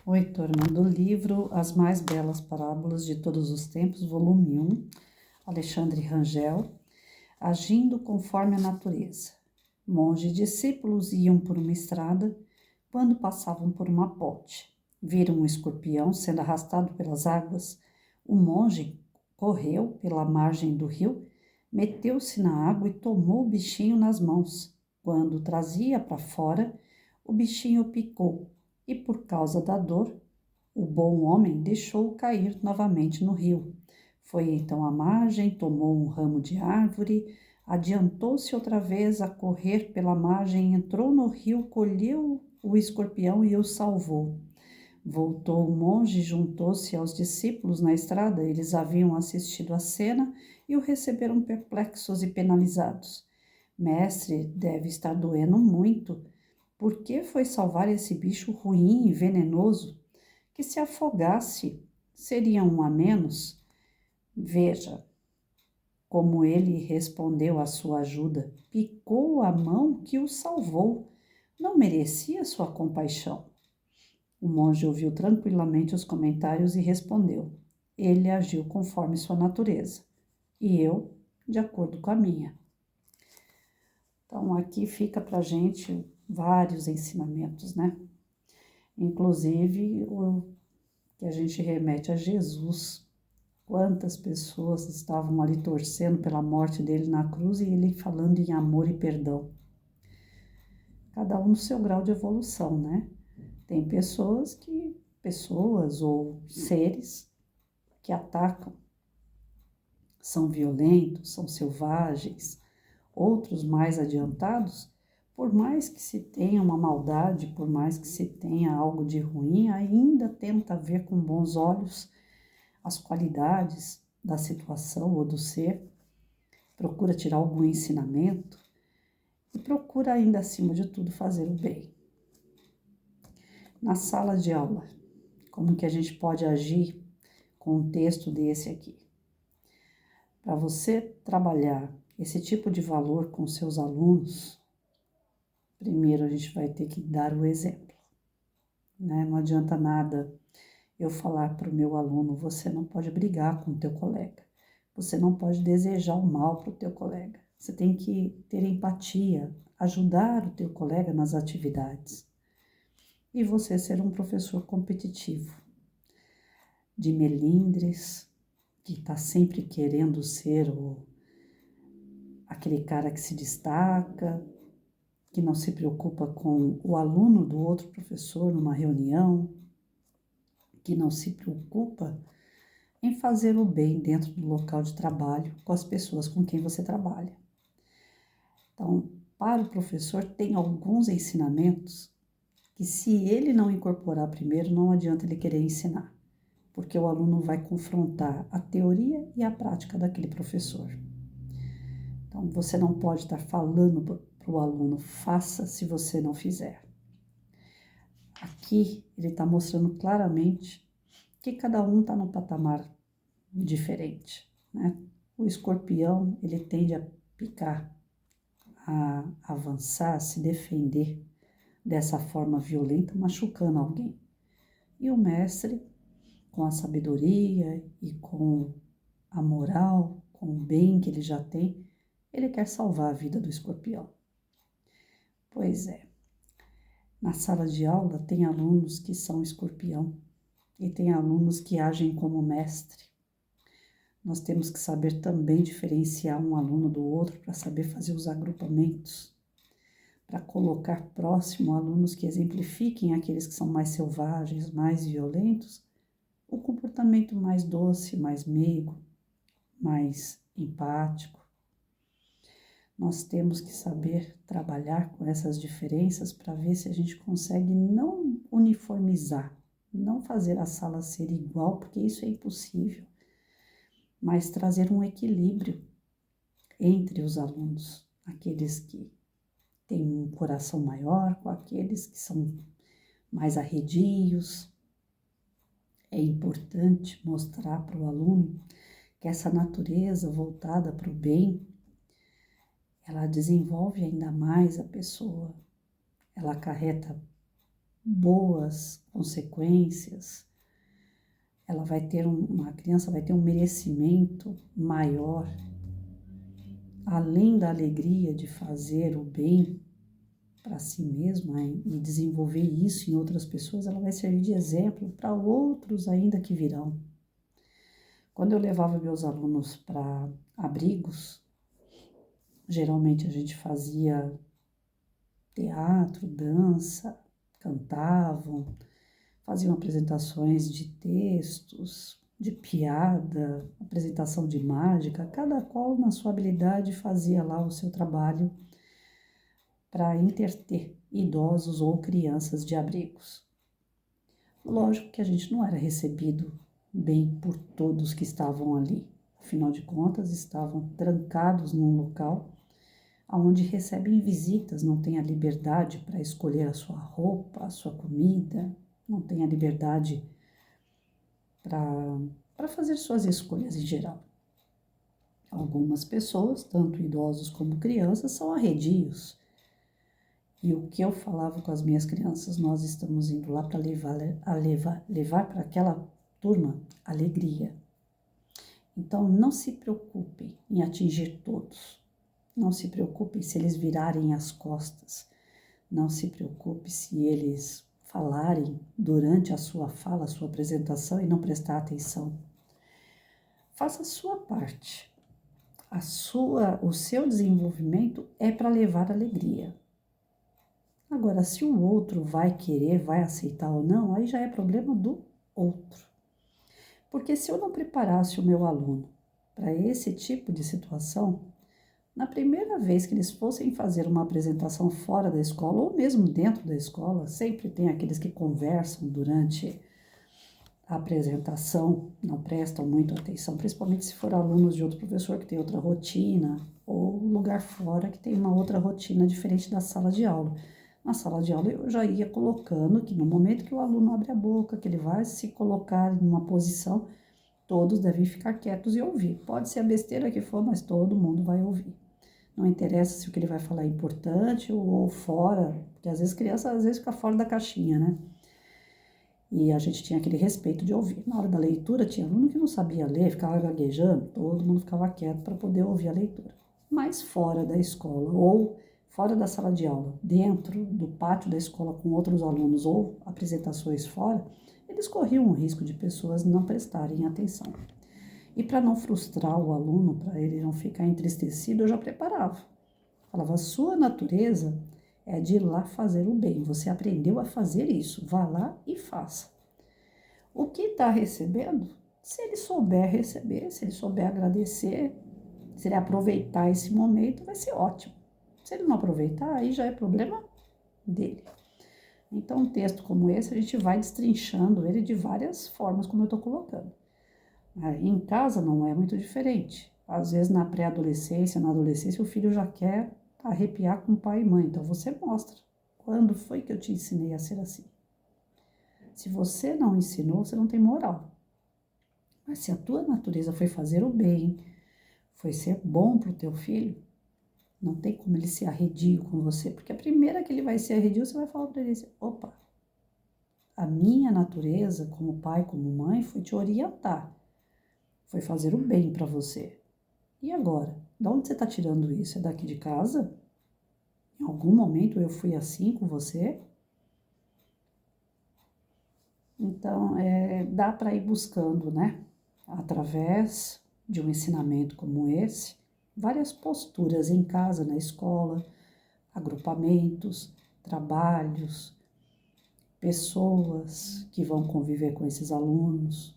Oi, turma, do livro As Mais Belas Parábolas de Todos os Tempos, volume 1, Alexandre Rangel, Agindo conforme a natureza. Monge e discípulos iam por uma estrada quando passavam por uma ponte. Viram um escorpião sendo arrastado pelas águas. O monge correu pela margem do rio, meteu-se na água e tomou o bichinho nas mãos. Quando o trazia para fora, o bichinho picou e, por causa da dor, o bom homem deixou-o cair novamente no rio. Foi então à margem, tomou um ramo de árvore, adiantou-se outra vez a correr pela margem, entrou no rio, colheu o escorpião e o salvou. Voltou o monge e juntou-se aos discípulos na estrada. Eles haviam assistido à cena e o receberam perplexos e penalizados. Mestre, deve estar doendo muito. Por que foi salvar esse bicho ruim e venenoso? Que se afogasse, seria um a menos? Veja como ele respondeu à sua ajuda. Picou a mão que o salvou. Não merecia sua compaixão. O monge ouviu tranquilamente os comentários e respondeu. Ele agiu conforme sua natureza, e eu, de acordo com a minha. Então, aqui fica para a gente vários ensinamentos, né? Inclusive, o que a gente remete a Jesus. Quantas pessoas estavam ali torcendo pela morte dele na cruz e ele falando em amor e perdão. Cada um no seu grau de evolução, né? Tem pessoas ou seres que atacam, são violentos, são selvagens, outros mais adiantados, por mais que se tenha uma maldade, por mais que se tenha algo de ruim, ainda tenta ver com bons olhos as qualidades da situação ou do ser, procura tirar algum ensinamento e procura ainda, acima de tudo, fazer o bem. Na sala de aula, como que a gente pode agir com um texto desse aqui? Para você trabalhar esse tipo de valor com seus alunos, primeiro a gente vai ter que dar o exemplo, né? Não adianta nada eu falar para o meu aluno, você não pode brigar com o teu colega, você não pode desejar o mal para o teu colega, você tem que ter empatia, ajudar o teu colega nas atividades. E você ser um professor competitivo, de melindres, que está sempre querendo ser aquele cara que se destaca, que não se preocupa com o aluno do outro professor numa reunião, que não se preocupa em fazer o bem dentro do local de trabalho com as pessoas com quem você trabalha. Então, para o professor, tem alguns ensinamentos que, se ele não incorporar primeiro, não adianta ele querer ensinar, porque o aluno vai confrontar a teoria e a prática daquele professor. Então, você não pode estar falando para o aluno, faça se você não fizer. Aqui, ele está mostrando claramente que cada um está num patamar diferente, né? O escorpião, ele tende a picar, a avançar, a se defender dessa forma violenta, machucando alguém. E o mestre, com a sabedoria e com a moral, com o bem que ele já tem, ele quer salvar a vida do escorpião. Pois é, na sala de aula tem alunos que são escorpião e tem alunos que agem como mestre. Nós temos que saber também diferenciar um aluno do outro para saber fazer os agrupamentos, para colocar próximo alunos que exemplifiquem aqueles que são mais selvagens, mais violentos, o comportamento mais doce, mais meigo, mais empático. Nós temos que saber trabalhar com essas diferenças para ver se a gente consegue não uniformizar, não fazer a sala ser igual, porque isso é impossível, mas trazer um equilíbrio entre os alunos, aqueles que têm um coração maior com aqueles que são mais arredios. É importante mostrar para o aluno que essa natureza voltada para o bem, ela desenvolve ainda mais a pessoa, ela acarreta boas consequências, uma criança vai ter um merecimento maior, além da alegria de fazer o bem para si mesma e desenvolver isso em outras pessoas, ela vai servir de exemplo para outros ainda que virão. Quando eu levava meus alunos para abrigos, geralmente a gente fazia teatro, dança, cantavam, faziam apresentações de textos, de piada, apresentação de mágica, cada qual na sua habilidade fazia lá o seu trabalho para interter idosos ou crianças de abrigos. Lógico que a gente não era recebido bem por todos que estavam ali, afinal de contas estavam trancados num local onde recebem visitas, não têm a liberdade para escolher a sua roupa, a sua comida, não têm a liberdade para fazer suas escolhas em geral. Algumas pessoas, tanto idosos como crianças, são arredios. E o que eu falava com as minhas crianças, nós estamos indo lá para levar para aquela turma alegria. Então, não se preocupem em atingir todos. Não se preocupe se eles virarem as costas. Não se preocupe se eles falarem durante a sua fala, a sua apresentação e não prestar atenção. Faça a sua parte. O seu desenvolvimento é para levar alegria. Agora, se o outro vai querer, vai aceitar ou não, aí já é problema do outro. Porque se eu não preparasse o meu aluno para esse tipo de situação, na primeira vez que eles fossem fazer uma apresentação fora da escola ou mesmo dentro da escola, sempre tem aqueles que conversam durante a apresentação, não prestam muito atenção, principalmente se for alunos de outro professor que tem outra rotina ou lugar fora que tem uma outra rotina diferente da sala de aula. Na sala de aula eu já ia colocando que no momento que o aluno abre a boca, que ele vai se colocar em uma posição, todos devem ficar quietos e ouvir. Pode ser a besteira que for, mas todo mundo vai ouvir. Não interessa se o que ele vai falar é importante ou fora, porque às vezes criança fica fora da caixinha, né? E a gente tinha aquele respeito de ouvir. Na hora da leitura, tinha aluno que não sabia ler, ficava gaguejando, todo mundo ficava quieto para poder ouvir a leitura. Mas fora da escola ou fora da sala de aula, dentro do pátio da escola com outros alunos ou apresentações fora, eles corriam o risco de pessoas não prestarem atenção. E para não frustrar o aluno, para ele não ficar entristecido, eu já preparava. Falava, a sua natureza é de ir lá fazer o bem. Você aprendeu a fazer isso, vá lá e faça. O que está recebendo, se ele souber receber, se ele souber agradecer, se ele aproveitar esse momento, vai ser ótimo. Se ele não aproveitar, aí já é problema dele. Então, um texto como esse, a gente vai destrinchando ele de várias formas, como eu estou colocando. Aí, em casa não é muito diferente. Às vezes, na pré-adolescência, na adolescência, o filho já quer arrepiar com pai e mãe. Então, você mostra. Quando foi que eu te ensinei a ser assim? Se você não ensinou, você não tem moral. Mas se a tua natureza foi fazer o bem, foi ser bom para o teu filho, não tem como ele ser arredio com você, porque a primeira que ele vai ser arredio, você vai falar para ele assim, opa, a minha natureza como pai, como mãe, foi te orientar, foi fazer o bem para você. E agora? De onde você está tirando isso? É daqui de casa? Em algum momento eu fui assim com você? Então, dá para ir buscando, né? Através de um ensinamento como esse, várias posturas em casa, na escola, agrupamentos, trabalhos, pessoas que vão conviver com esses alunos,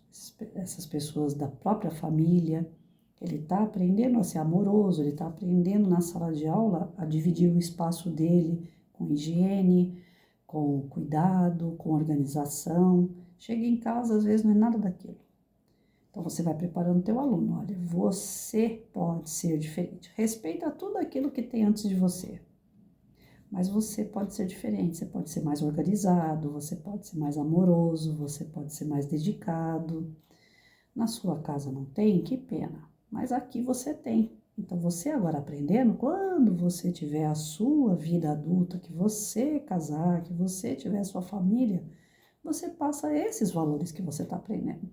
essas pessoas da própria família. Ele está aprendendo a ser amoroso, ele está aprendendo na sala de aula a dividir o espaço dele com higiene, com cuidado, com organização. Chega em casa, às vezes não é nada daquilo. Então, você vai preparando o teu aluno. Olha, você pode ser diferente. Respeita tudo aquilo que tem antes de você. Mas você pode ser diferente. Você pode ser mais organizado, você pode ser mais amoroso, você pode ser mais dedicado. Na sua casa não tem? Que pena. Mas aqui você tem. Então, você agora aprendendo, quando você tiver a sua vida adulta, que você casar, que você tiver a sua família, você passa esses valores que você está aprendendo.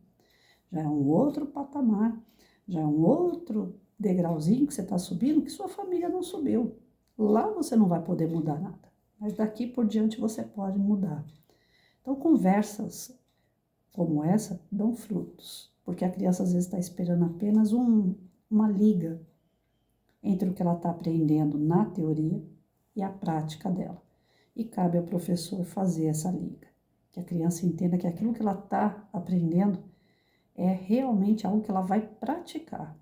Já é um outro patamar, já é um outro degrauzinho que você está subindo que sua família não subiu. Lá você não vai poder mudar nada, mas daqui por diante você pode mudar. Então, conversas como essa dão frutos, porque a criança às vezes está esperando apenas uma liga entre o que ela está aprendendo na teoria e a prática dela. E cabe ao professor fazer essa liga, que a criança entenda que aquilo que ela está aprendendo é realmente algo que ela vai praticar,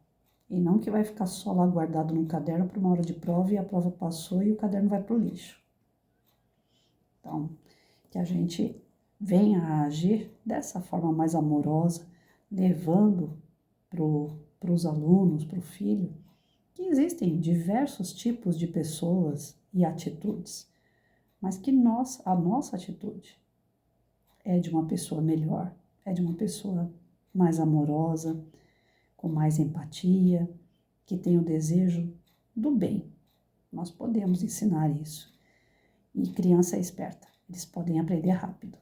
e não que vai ficar só lá guardado num caderno para uma hora de prova e a prova passou e o caderno vai para o lixo. Então, que a gente venha a agir dessa forma mais amorosa, levando para os alunos, para o filho, que existem diversos tipos de pessoas e atitudes, mas que a nossa atitude é de uma pessoa melhor, é de uma pessoa mais amorosa, com mais empatia, que tem o desejo do bem. Nós podemos ensinar isso. E criança é esperta, eles podem aprender rápido.